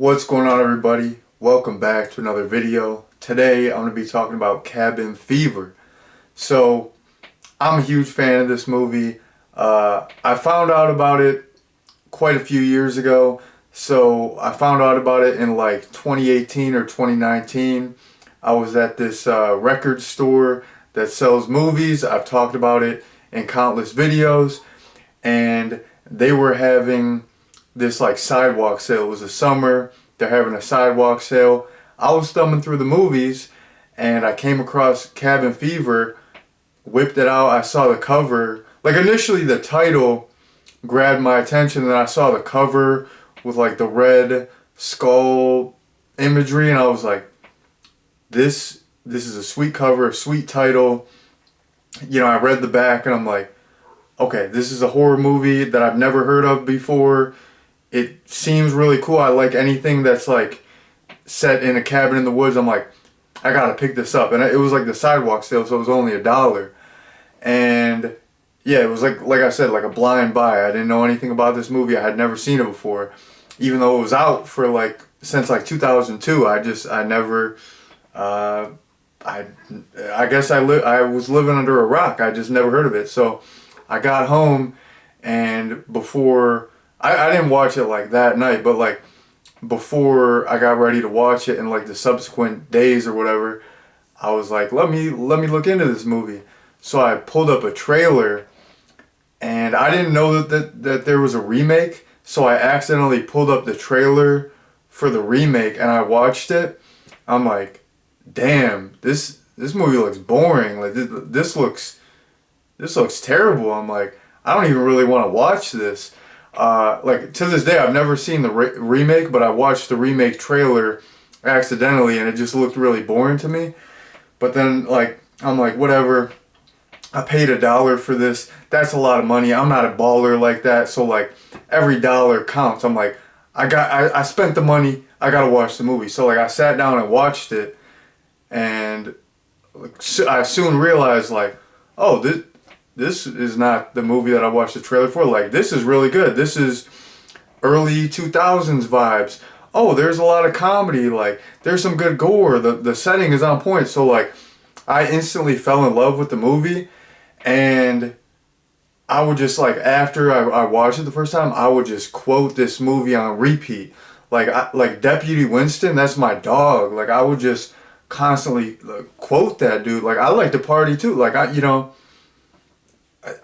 What's going on, everybody? Welcome back to another video. Today I'm going to be talking about Cabin Fever. So I'm a huge fan of this movie. I found out about it quite a few years ago. So I found out about it in like 2018 or 2019. I was at this record store that sells movies. I've talked about it in countless videos. And they were having this like sidewalk sale. It was the summer. They're having a sidewalk sale. I was thumbing through the movies and I came across Cabin Fever, whipped it out. I saw the cover. Like initially the title grabbed my attention, and then I saw the cover with like the red skull imagery, and I was like, this is a sweet cover, a sweet title. You know, I read the back and I'm like, okay, this is a horror movie that I've never heard of before. It seems really cool. I like anything that's like set in a cabin in the woods. I'm like, I gotta pick this up. And it was like the sidewalk sale, so it was only $1. And yeah, it was like I said, like a blind buy. I didn't know anything about this movie. I had never seen it before, even though it was out for like since like 2002. I never. I guess I was living under a rock. I just never heard of it. So I got home, and before I didn't watch it like that night, but like before I got ready to watch it in like the subsequent days or whatever, I was like, let me look into this movie. So I pulled up a trailer, and I didn't know that there was a remake. So I accidentally pulled up the trailer for the remake and I watched it. I'm like, damn, this movie looks boring. Like this looks terrible. I'm like, I don't even really want to watch this. Like to this day, I've never seen the remake, but I watched the remake trailer accidentally, and it just looked really boring to me. But then, like, I'm like, whatever. I paid $1 for this. That's a lot of money. I'm not a baller like that, so like every dollar counts. I'm like, I spent the money. I gotta watch the movie. So like I sat down and watched it, and like, I soon realized like, oh, this is not the movie that I watched the trailer for. Like, this is really good. This is early 2000s vibes. Oh, there's a lot of comedy. Like, there's some good gore. The setting is on point. So, like, I instantly fell in love with the movie. And I would just, like, after I watched it the first time, I would just quote this movie on repeat. Like Deputy Winston, that's my dog. Like, I would just constantly quote that dude. Like, I like to party, too. Like,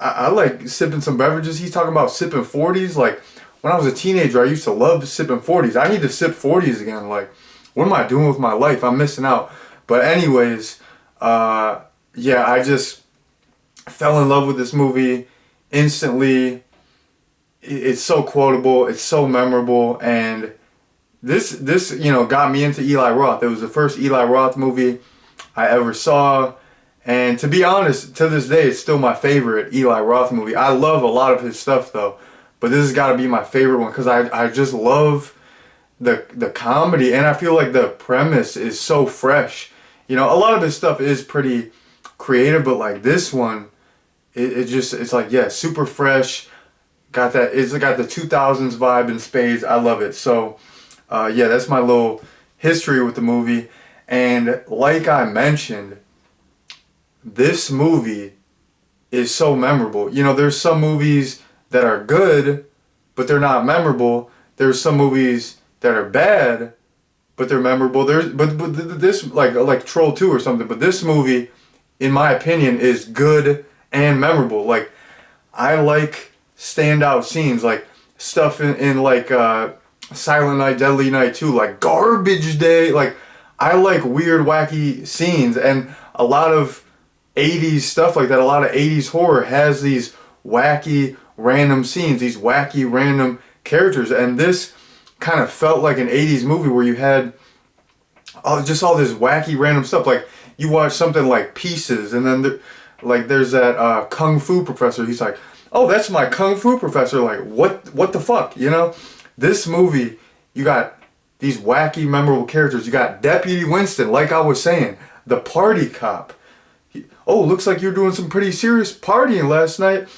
I like sipping some beverages. He's talking about sipping 40s. Like, when I was a teenager, I used to love sipping 40s. I need to sip 40s again. Like, what am I doing with my life? I'm missing out. But anyways, yeah, I just fell in love with this movie instantly. It's so quotable. It's so memorable. And this got me into Eli Roth. It was the first Eli Roth movie I ever saw. And to be honest, to this day, it's still my favorite Eli Roth movie. I love a lot of his stuff, though. But this has got to be my favorite one because I just love the comedy. And I feel like the premise is so fresh. You know, a lot of his stuff is pretty creative, but like this one, it's like, yeah, super fresh. It's got the 2000s vibe in spades. I love it. So, yeah, that's my little history with the movie. And like I mentioned, this movie is so memorable. You know, there's some movies that are good, but they're not memorable. There's some movies that are bad, but they're memorable. But this, like Troll 2 or something, but this movie, in my opinion, is good and memorable. Like, I like standout scenes, like stuff in like Silent Night, Deadly Night 2, like Garbage Day. Like, I like weird, wacky scenes, and a lot of 80s stuff like that, a lot of 80s horror has these wacky, random scenes, these wacky, random characters, and this kind of felt like an 80s movie where you had just all this wacky, random stuff. Like, you watch something like Pieces, and then there's that Kung Fu professor. He's like, oh, that's my Kung Fu professor. Like, what the fuck, you know? This movie, you got these wacky, memorable characters. You got Deputy Winston, like I was saying, the party cop. Oh, looks like you're doing some pretty serious partying last night.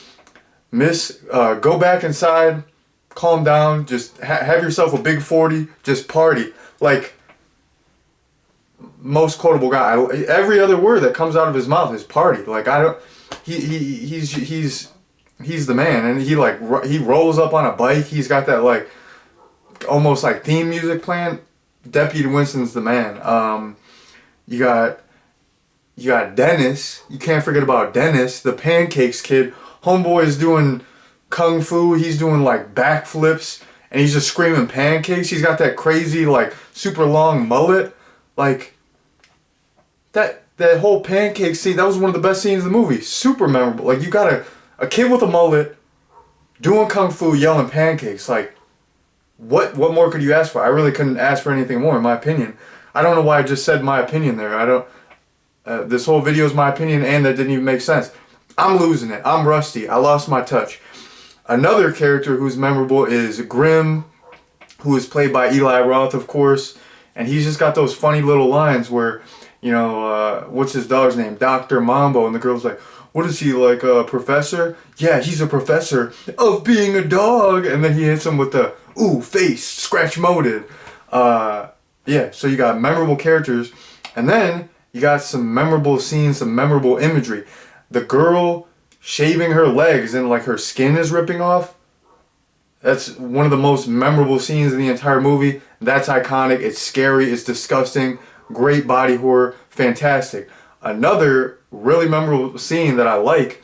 Miss, go back inside. calm down, just have yourself a big 40, just party. Like, most quotable guy. Every other word that comes out of his mouth is party. Like, I don't. He's the man, and he rolls up on a bike. He's got that like almost like theme music playing. Deputy Winston's the man. You got Dennis. You can't forget about Dennis, the pancakes kid. Homeboy is doing kung fu. He's doing like backflips, and he's just screaming pancakes. He's got that crazy like super long mullet. Like that whole pancake scene. That was one of the best scenes in the movie. Super memorable. Like, you got a kid with a mullet doing kung fu, yelling pancakes. Like, what more could you ask for? I really couldn't ask for anything more, in my opinion. I don't know why I just said my opinion there. I don't. This whole video is my opinion, and that didn't even make sense. I'm losing it. I'm rusty. I lost my touch. Another character who's memorable is Grim, who is played by Eli Roth, of course. And he's just got those funny little lines where, you know, what's his dog's name? Dr. Mambo. And the girl's like, what is he, like a professor? Yeah, he's a professor of being a dog. And then he hits him with the, ooh, face, scratch moded. Yeah, so you got memorable characters. And then you got some memorable scenes, some memorable imagery. The girl shaving her legs and like her skin is ripping off. That's one of the most memorable scenes in the entire movie. That's iconic. It's scary. It's disgusting. Great body horror. Fantastic. Another really memorable scene that I like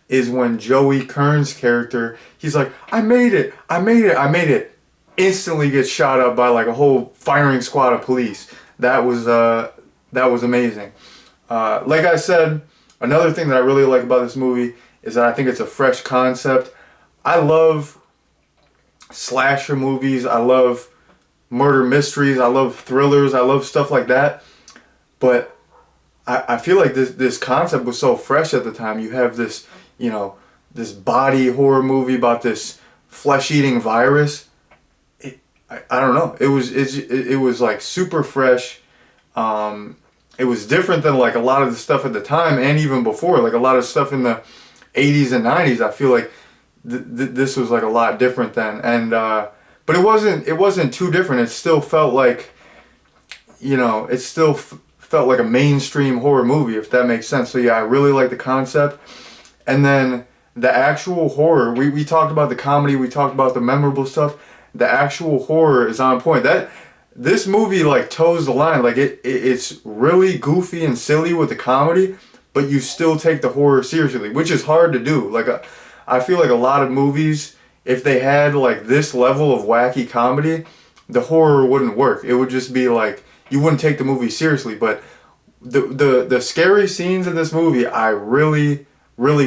is when Joey Kern's character, he's like, I made it. I made it. I made it. Instantly gets shot up by like a whole firing squad of police. That was amazing. Like I said, another thing that I really like about this movie is that I think it's a fresh concept. I love slasher movies. I love murder mysteries. I love thrillers. I love stuff like that. But I feel like this concept was so fresh at the time. You have this, you know, this body horror movie about this flesh-eating virus. I don't know. It was like super fresh. It was different than like a lot of the stuff at the time and even before. Like a lot of stuff in the 80s and 90s. I feel like this was like a lot different then. And but it wasn't too different. It still felt like, you know, it still felt like a mainstream horror movie, if that makes sense. So yeah, I really like the concept. And then the actual horror, we talked about the comedy, we talked about the memorable stuff. The actual horror is on point. This movie like toes the line. Like it's really goofy and silly with the comedy, but you still take the horror seriously, which is hard to do. Like I feel like a lot of movies, if they had like this level of wacky comedy, the horror wouldn't work. It would just be like you wouldn't take the movie seriously. But the scary scenes in this movie, I really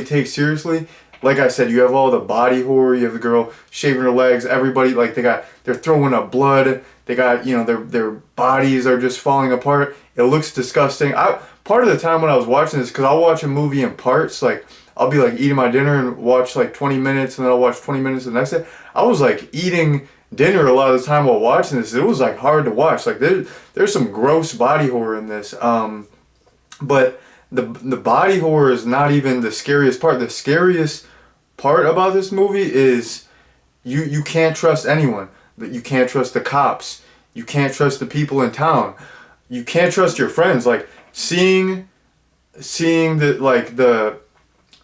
take seriously. Like I said, you have all the body horror. You have the girl shaving her legs. Everybody, like they're throwing up blood. They got, you know, their bodies are just falling apart. It looks disgusting. Part of the time when I was watching this, because I'll watch a movie in parts. Like I'll be like eating my dinner and watch like 20 minutes, and then I'll watch 20 minutes the next day. I was like eating dinner a lot of the time while watching this. It was like hard to watch. Like there's some gross body horror in this. But the body horror is not even the scariest part. The scariest part about this movie is you can't trust anyone. You can't trust the cops. You can't trust the people in town. You can't trust your friends. Like seeing the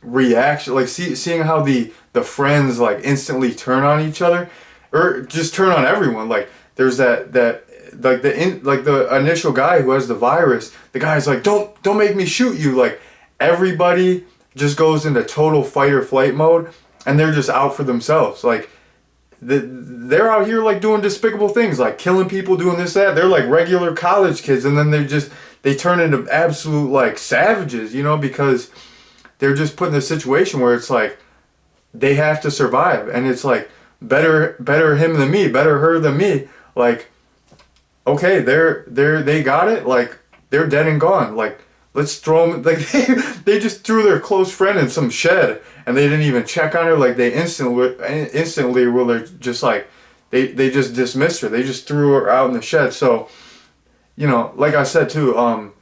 reaction, like seeing how the friends like instantly turn on each other, or just turn on everyone. Like there's that the initial guy who has the virus. The guy's like, don't make me shoot you. Like everybody just goes into total fight or flight mode, and they're just out for themselves. Like they're out here like doing despicable things, like killing people, doing this, that. They're like regular college kids, and then they turn into absolute like savages, you know, because they're just put in a situation where it's like they have to survive, and it's like better him than me, better her than me. Like, okay, they got it. Like they're dead and gone. Like let's throw them. Like they just threw their close friend in some shed, and they didn't even check on her. Like they instantly were just like they just dismissed her. They just threw her out in the shed. So, you know, like I said too,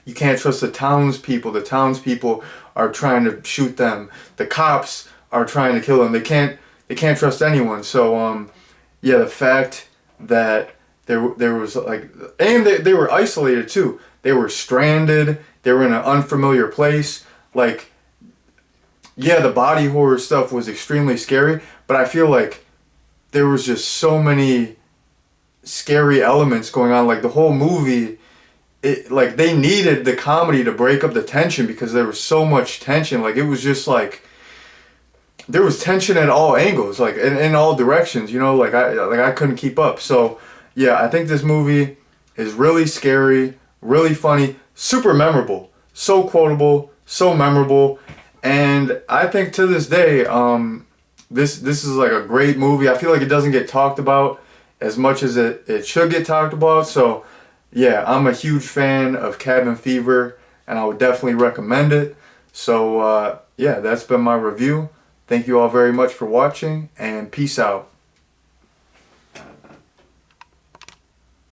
you can't trust the townspeople. The townspeople are trying to shoot them. The cops are trying to kill them. they can't trust anyone. So yeah, the fact that there was like, and they were isolated too. They were stranded. They were in an unfamiliar place. Like, yeah, the body horror stuff was extremely scary, but I feel like there was just so many scary elements going on. Like the whole movie, like they needed the comedy to break up the tension because there was so much tension. Like it was just like there was tension at all angles, like in all directions. You know, like I couldn't keep up. So yeah, I think this movie is really scary, really funny, super memorable, so quotable, so memorable, and I think to this day, this is like a great movie. I feel like it doesn't get talked about as much as it should get talked about. So yeah, I'm a huge fan of Cabin Fever, and I would definitely recommend it. So yeah, that's been my review. Thank you all very much for watching, and peace out.